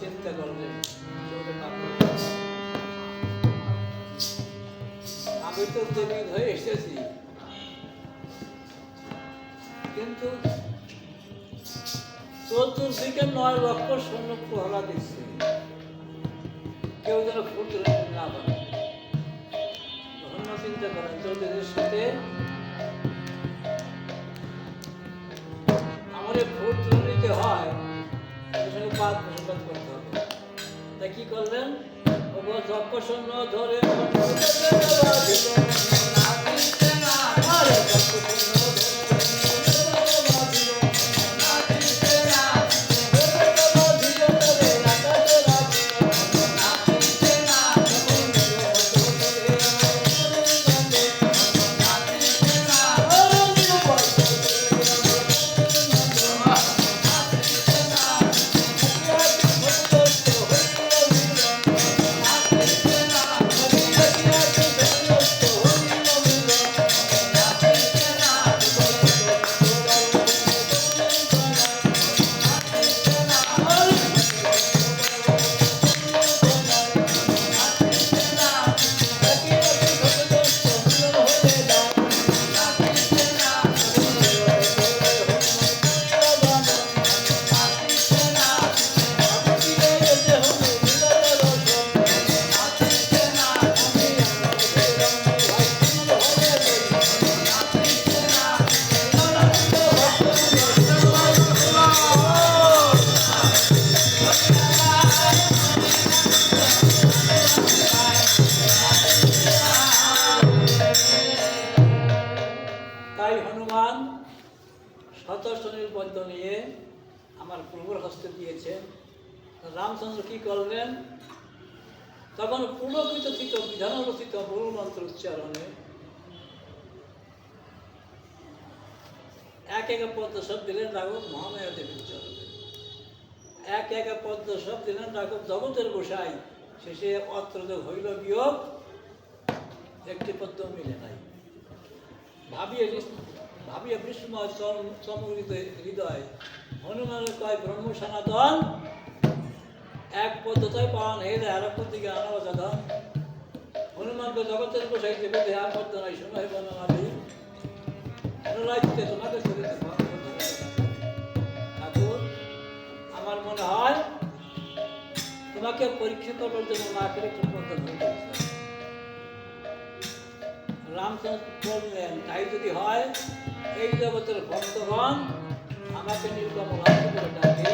চিন্তা করলেন, আমি তো দেবী হয়ে এসেছি, কিন্তু চতুর্দিকে 9 লক্ষ সৈন্য প্রহরা দিচ্ছে, কেউ যেন ফুল তুলে না পারে। ধন্য চিন্তা করেন, চৌধুরীর সাথে আমার ফুল তুলে নিতে হয়, ওদের সঙ্গে পাঁচ বসবাস করতে হবে। তাই কি করলেন, যক্ষ সৈন্য ধরে নিয়ে আমার প্রভুর হস্তে দিয়েছেন। রামচন্দ্র কি করলেন, তখন পুলকিত চিত বিধান রচিত বহু মন্ত্র উচ্চারণে এক এক পদ্মসব দিলেন রাঘব মহামায়া দেবীর চরণে, এক এক পদ্মসব দিলেন রাঘব জগতের গোসাই। শেষে অত্র হইল বিয়োগ, একটি পদ্ম মিলে নাই। ভাবিয়ে বিস্ময় চমকিত হৃদয়, হনুমানের কয় ব্রহ্ম সনাতন, এক পদ্ধতায় পাওয়ান হে আরব দিকে আনাবা সাধন। হনুমানকে জগতের গোসাই দেবে দেহা পদ্ম নাই, শোনো হে বনমালী, অনুরাইতে তোমাকে চলিতে ঠাকুর। আমার মনে হয় তোমাকে পরীক্ষা করবার জন্য না করে পদ্ম ধরে। রামচন্দ্র বললেন, তাই যদি হয়, এই জগতের ভক্তগণ আমাকে নির্গমলা করে ডাকে,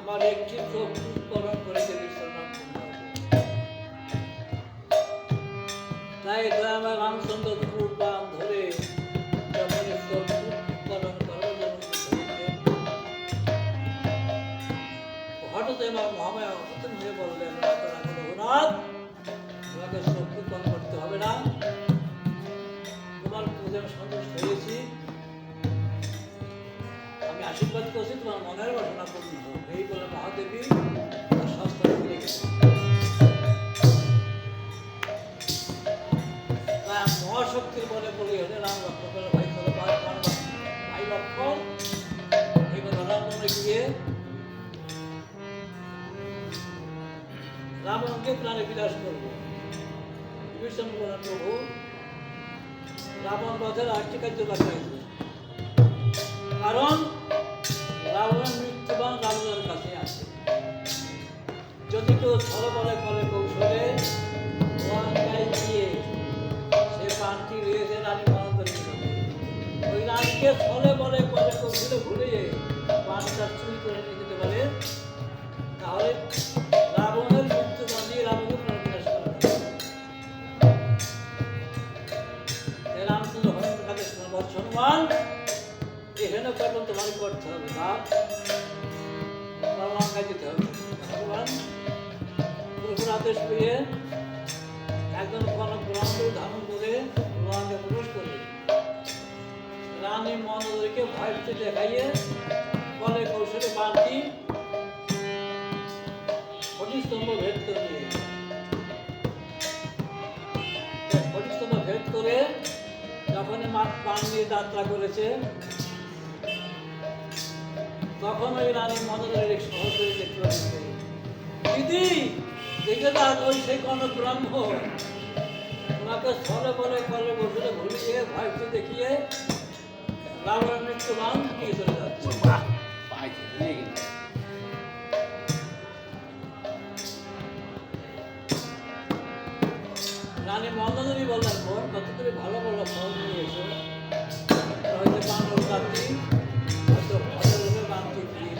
আমার একটি চোখ উৎকরণ করে দেবে। তাই আমার রামচন্দ্র দুর্বান ধরে উৎকরণ করার জন্য হঠাৎ আমার মহামায়া অচেতন হয়ে বললেন, রঘুনাথ, তোমাকে চোখ উৎকরণ করতে হবে না, তোমার পূজা সন্তুষ্ট হয়েছি, আমি আশীর্বাদ করছি, তোমার মনের বাসনা পূর্ণ হোক। এই বলে মহাদেবী শাস্ত্র ফিরে গেছে। মহাশক্তির বলে বলি হলে রাম লক্ষ্মণ বলে, ভাই চলো ভাই লক্ষ্মণ, এই কথা রামচন্দ্র গিয়ে রাবণকে প্রাণে বিলাস করবো। বিভীষণ বলেন, প্রভু রাবণ বধের আরেকটি কার্য লাগাইছে, কারণ রাবণের মৃত্যুবান রাবণের কাছে আছে। যদি কেউ ছলবলে করে কৌশলে লঙ্কায় গিয়ে সে পানটি রয়েছে রানী মহান্তরী, ওই রানীকে ছলে বলে করে কৌশলে ভুলিয়ে পানটা চুরি করে নিয়ে যেতে পারে, তাহলে রাবণের মৃত্যু বাঁধিয়ে রাবণকে প্রাণ বিনাশ করা যায়। রামচন্দ্র হনুমানের কাছে হনুমান, এখানে কখন তোমার করতে হবে, লঙ্কায় যেতে হবে। হনুমান প্রভুর আদেশ পেয়ে একজন কনক ব্রাহ্মণ ধারণ করে লঙ্কায় প্রবেশ করে রানী মনোদরকে ভয় দেখাইয়ে বলে কৌশলে বানটি ফটিস্তম্ভ ভেদ করে নিয়ে ফটিস্তম্ভ ভেদ করে যখন পান নিয়ে যাত্রা করেছে, তখন ওই রানী মনোদরের সহচরী দেখতে পাচ্ছে, দিদি দেখে না ওই সেই কনক ব্রাহ্মণ ওনাকে স্থলে বলে কলে বসে ভুলিয়ে ভয়কে দেখিয়ে রাবণের মৃত্যু মান নিয়ে চলে যাচ্ছে। রানী মন্দোদরী বললেন, বোন কত করে ভালো ভালো ফল নিয়ে এসো, হয়তো বানর কাঁদছি, হয়তো ভদ্রলোকের বানটি দিয়ে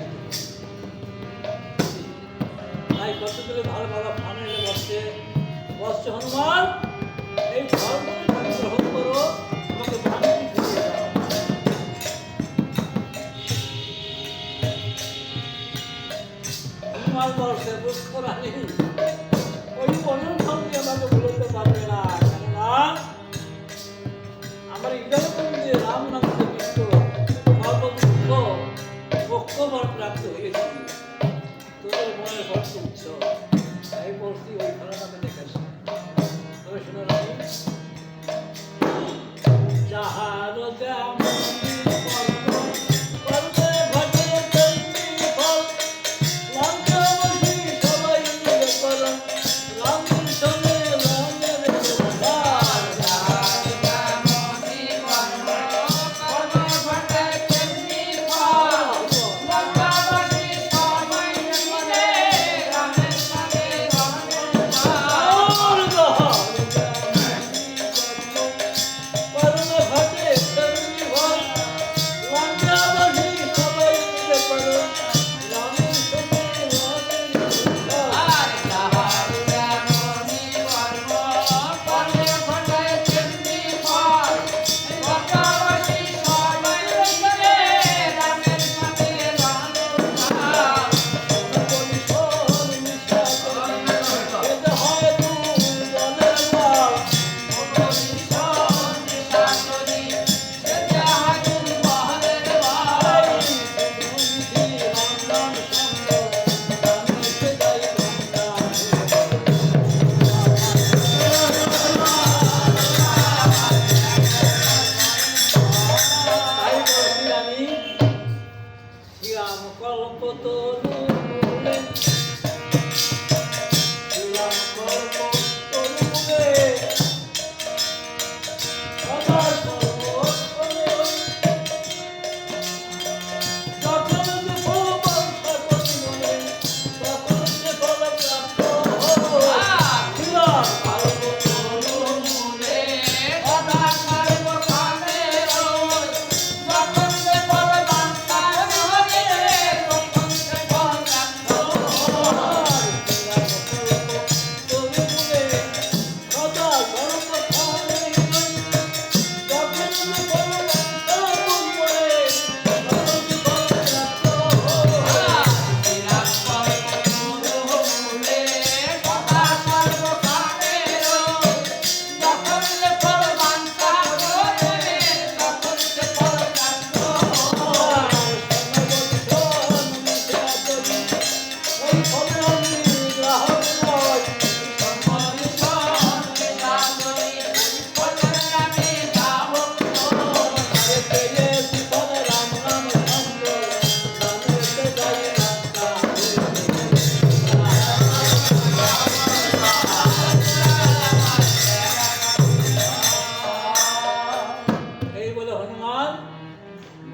তাই কত করে ভালো ভালো ফল এনে বসছে হনুমান, এই ফলগুলি তুমি গ্রহণ করো, আমাকে বানটি ফিরিয়ে দাও। হনুমান বলছে, দুঃখ রানী ওই পনেরো ফল দিয়ে আমাকে বলতে পারবে না, কেননা আমার ইদারকম যে রাম নামে বিশ্ব সর্বদুঃখ পক্ষবর প্রাপ্ত হয়েছি, তোদের মনে ভক্ত উচ্চ, তাই বলছি ওই ফলটাকে দেখেছি। তবে শুনে রাখি, যাহার যেমন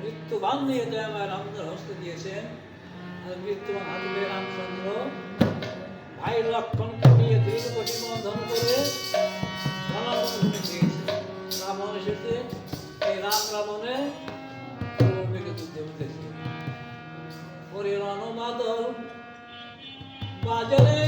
মৃত্যুবান নিয়ে দয়াময় রামচন্দ্র হস্তে দিয়েছেন। মৃত্যুবান হাতে পেয়ে রামচন্দ্র ভাই লক্ষণকে নিয়ে দীর্ঘ বন্ধন করে রাবণ এসেছে। এই রাবণে যুদ্ধে উঠেছে। ওরে রণমাদল বাজারে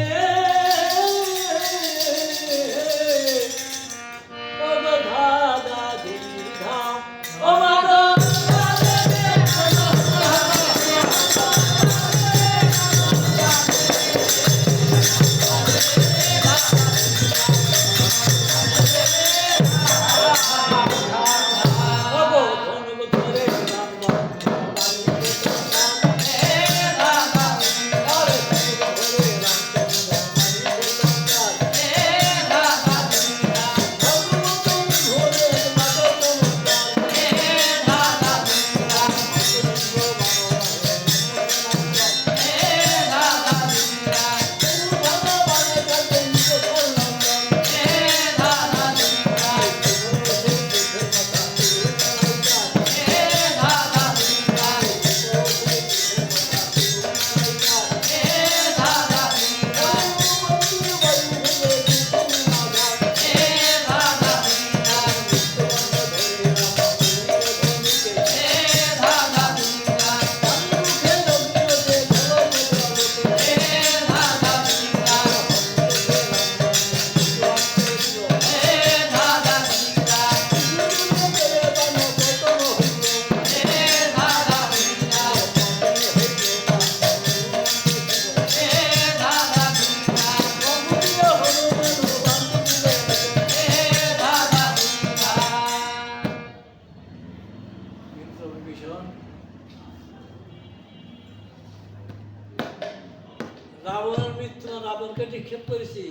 রাবণের মৃত্যু রাবণকে নিক্ষেপ করেছি,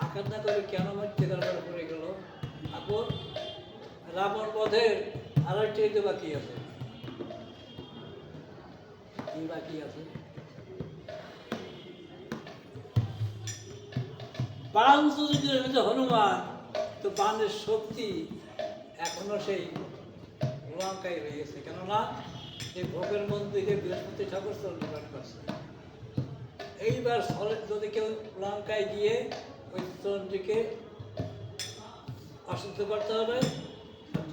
আঘাত না করে কেন মৃত্যুকার পড়ে গেল? এখন রাবণ বধের আর একটি বাকি আছে। কি বাকি আছে? বাণ যদি হনুমান, তো বাণের শক্তি এখনো সেই লঙ্কায় রয়ে গেছে। কেননা এই ভোগের মন্দিরে বৃহস্পতি ঠাকুর চন্দ্রপাঠ করছে। এইবার যদি কেউ লঙ্কায় গিয়ে ওই চন্দ্রীকে অশুদ্ধ করতে হবে,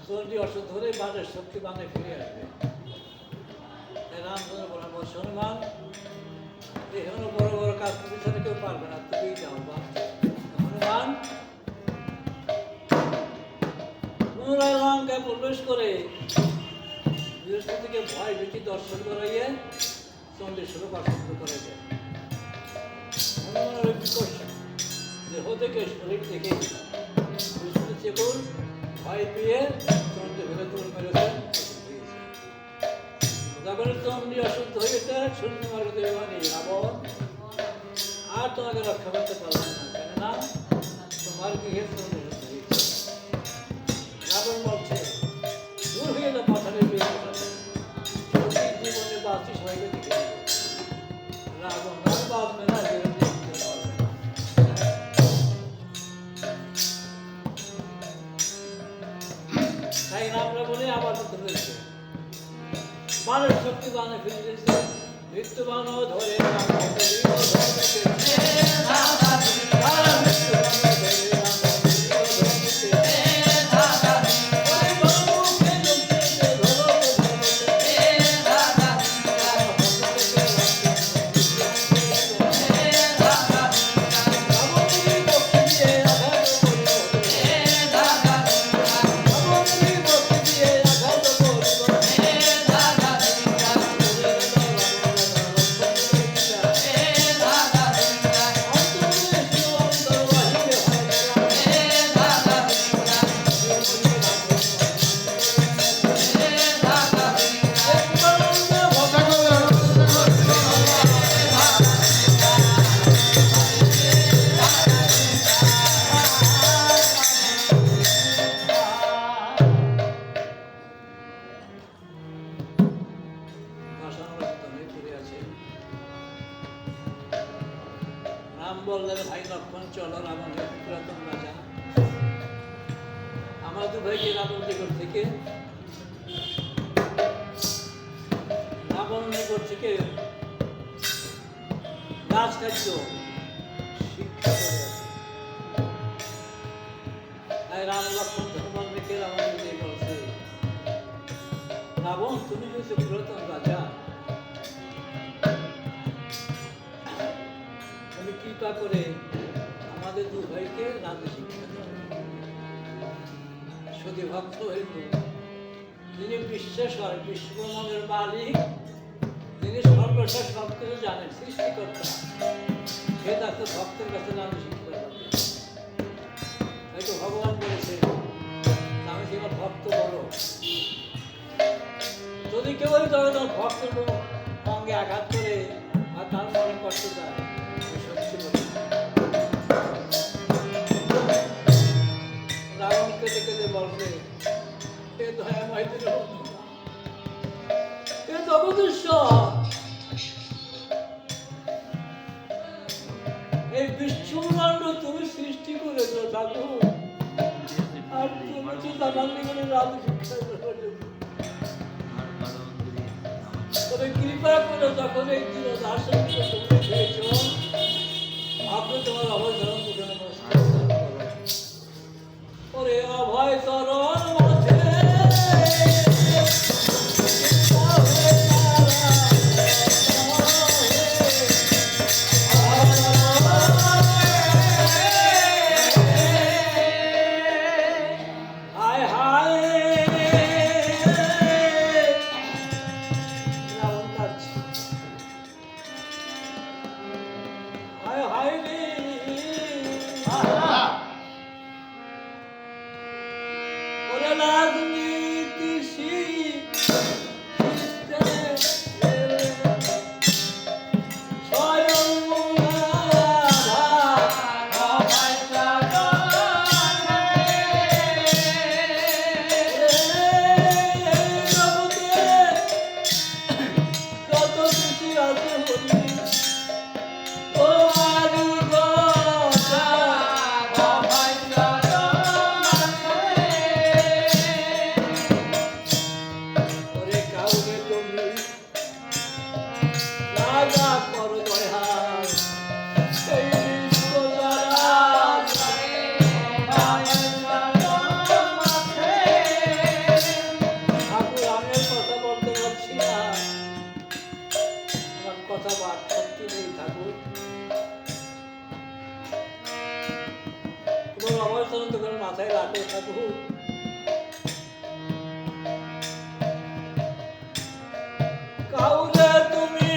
চন্দ্রী অশুদ্ধ হলে বাণের শক্তি বাণে ফিরে আসবে। তাই রামচন্দ্র বলেন, হনুমান এখানে বড় বড় কাজ পিছনে কেউ পারবে না, তুমি যাও। বা হনুমান পুনরায় লঙ্কায় প্রবেশ করে বৃহস্পতিকে ভয় ভীতি দর্শন করাইয়ে চন্দ্রের স্বরূপ আসক্ত করে দেয়। হনুমানের দেহ থেকে শরীর থেকে বৃহস্পতি চেকুর ভয় পেয়ে চন্দ্রের ভেতরে দৌড় মেরেছেন, যখন চন্দ্রী অশুদ্ধ হয়েছে শূন্য মার্গ দেবানি রাবণ আর তোমাকে রক্ষা করতে পারলাম না, কেননা তোমার গৃহে চন্দ্র অশুদ্ধ হয়েছে। রাবণ বলছে, দূর হয়ে যা পাঠানের বিয়ে জীবনে বাঁচি সবাইকে দেখে রাবণ আর বাঁচবে না, তাই আমরা বলি আপাতত হয়েছে বাণের শক্তি বাণে ফিরে গেছে। মৃত্যুবান ধরে বললেন, ভাই লক্ষ্মণ চলো, রাবণের পুরাতন রাজা আমার দু ভাইকে রাবণ নিকট থেকে রাজকার্য শিক্ষা করে আছে। তাই রাম লক্ষ্মণ হনুমান রেখে রাবণ বলছে, রাবণ তুমি হয়েছে পুরাতন রাজা, তুমি কৃপা করে আমাদের দু ভাইকে রাজ্য শিক্ষা দাও। সতী ভক্ত হইল, যিনি বিশ্বেশ্বর বিশ্বব্রহ্মাণ্ডের মালিক, যিনি সর্বশেষ সব কিছু জানেন, সৃষ্টিকর্তা, সে তার ভক্তের কাছে রাজ্য শিক্ষা দেবে। হয়তো ভগবান বলেছে, আমি যে আমার ভক্ত বড়, যদি কেউ তার ভক্তের অঙ্গে আঘাত করে আর তার মনে কষ্ট দেয়, রাবণ কেটে কেটে বলবে, এ দয়াময় এ জগদীশ্বর, এই বিশ্বব্রহ্মাণ্ড তুমি সৃষ্টি করেছো ঠাকুর, আর তুমি তো জানালি করে রাজু শিক্ষা তবে কৃপা করে যখন এই দিন আসন তুমি খেয়েছো, আপনি তোমার অভয় ধরন দুজনে ওরে অভয় চরণ মাঝে স্বয়ং আছে হরি ও আলু গজা ওরে কাউকে তুমি রাজা করো দয়াল এই বিশ্ব যারা ঠাকুর আমি কথা বলতে পারছি না আমার কথা বাদ সত্যি নেই ঠাকুর তোমার অবস্থান তো করে মাথায় রাখো ঠাকুর কাউরে তুমি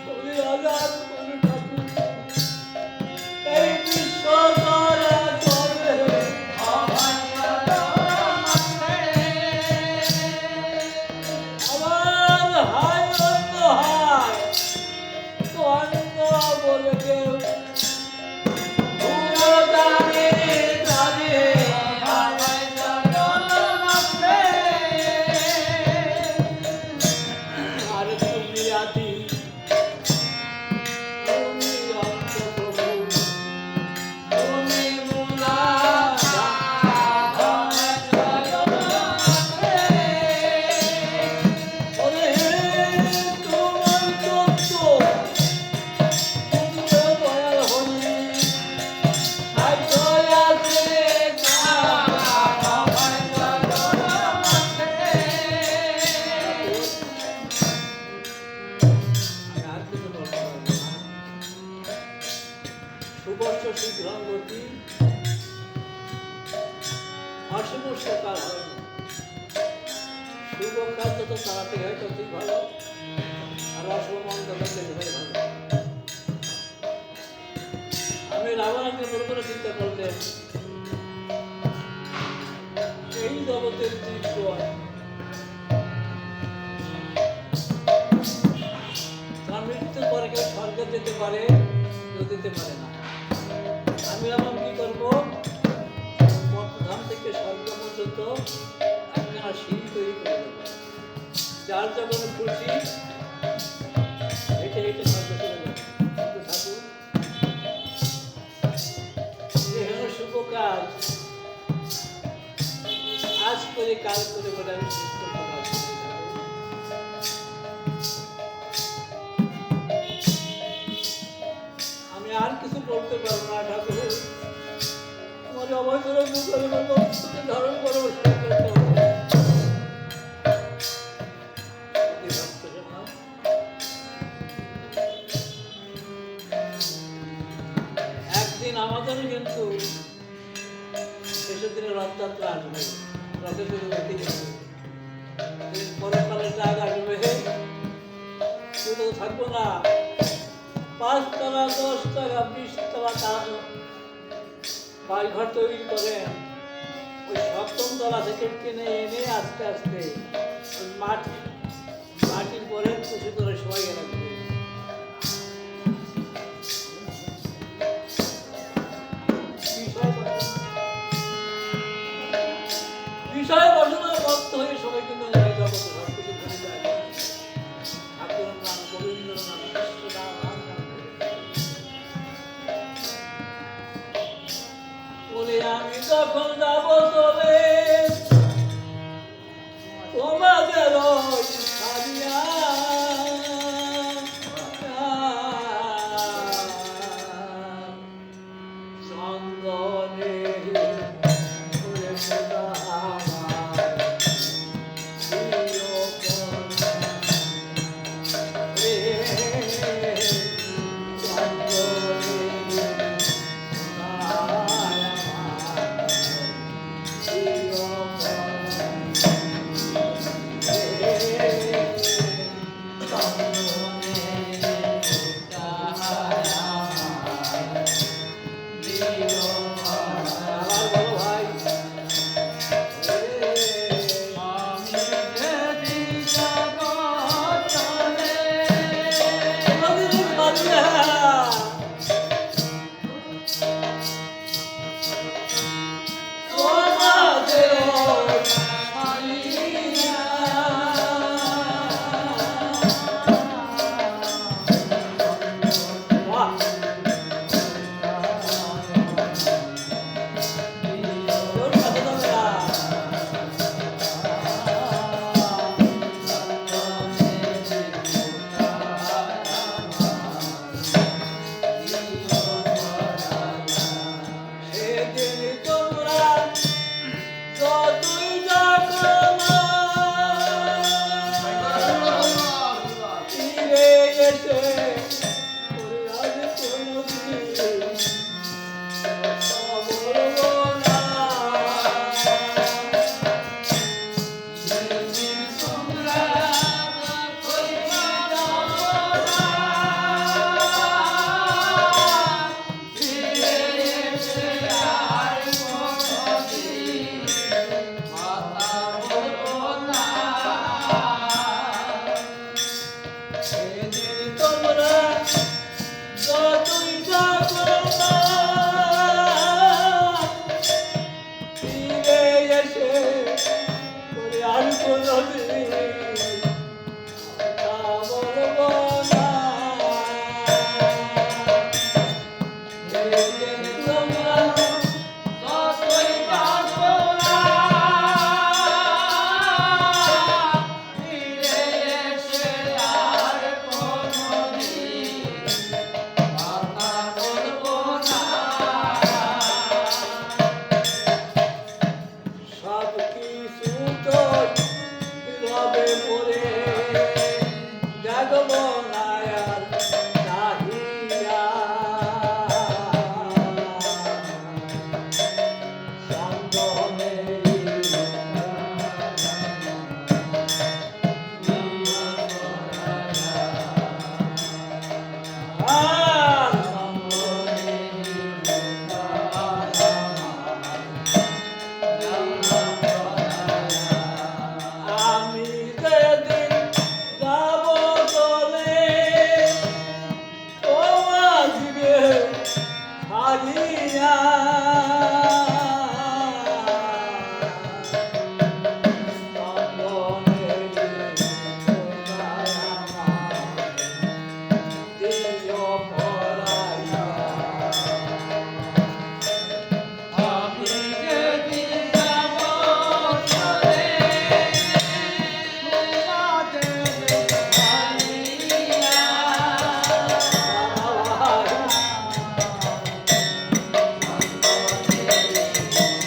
তুমি আজাদ করো ঠাকুর এই বিশ্ব যারা চলে আমার হায় অন্য হায় তো অন্য বলে কেউ পুরো দাঁড়ে দাঁড়িয়ে আর তুমি আদি তুমি অন্ত প্রভু তুমি মুলা ওরে তোমার তত্ত্ব তুমি দয়াল হরি আজ দয়াতে আর কিছু বলতে পারবো না সুবর্ষ শীঘ্রং গতি অশুভ সকাল হয় না শুভ কাজ যত তাড়াতাড়ি হয় ততই ভালো আর অশুভ মন যত দেরি হয় ভালো আমি রাবণকে মনে করে চিন্তা করলেন এই জগতের জীবন তার মৃত্যুর পরে কেউ স্বর্গে যেতে পারে কেউ যেতে পারে না আমি এমন কি করবো মর্তধাম থেকে স্বর্গ পর্যন্ত একখানা সিঁড়ি তৈরি করে দেবো যার যখন খুশি হেঁটে হেঁটে স্বর্গ চলে যাবে কিন্তু ঠাকুর এখানে শুভ কাজ আজ করে কাল করে বলে আমি শেষ করতে পারছি না ঠাকুর। আমি আর কিছু বলতে পারবো না ঠাকুর তোমার অবসরের মুখের বস্তুকে ধারণ করো একদিন আমাদের কিন্তু শেষের দিনে রথযাত্রা আসবে রথের দিনে দেখে যাবে পরের কালের ডাক আসবে শুধু থাকবো না 5 তলা 10 তলা 20 তলা বাড়িঘর তৈরি করেন ওই 7ম তলা থেকে কিনে এনে আস্তে আস্তে ওই মাটির পরে কুচি করে সবাই রাখবে বিষয় বসনার মত্ত হয়ে সবাই কিন্তু জগতে সব কিছু ভুলে যায় ঠাকুরের নাম গোবিন্দের নাম কৃষ্ণ নাম রাম নাম বলে আমি যখন যাব তবে তোমাদের ছাড়িয়া রাম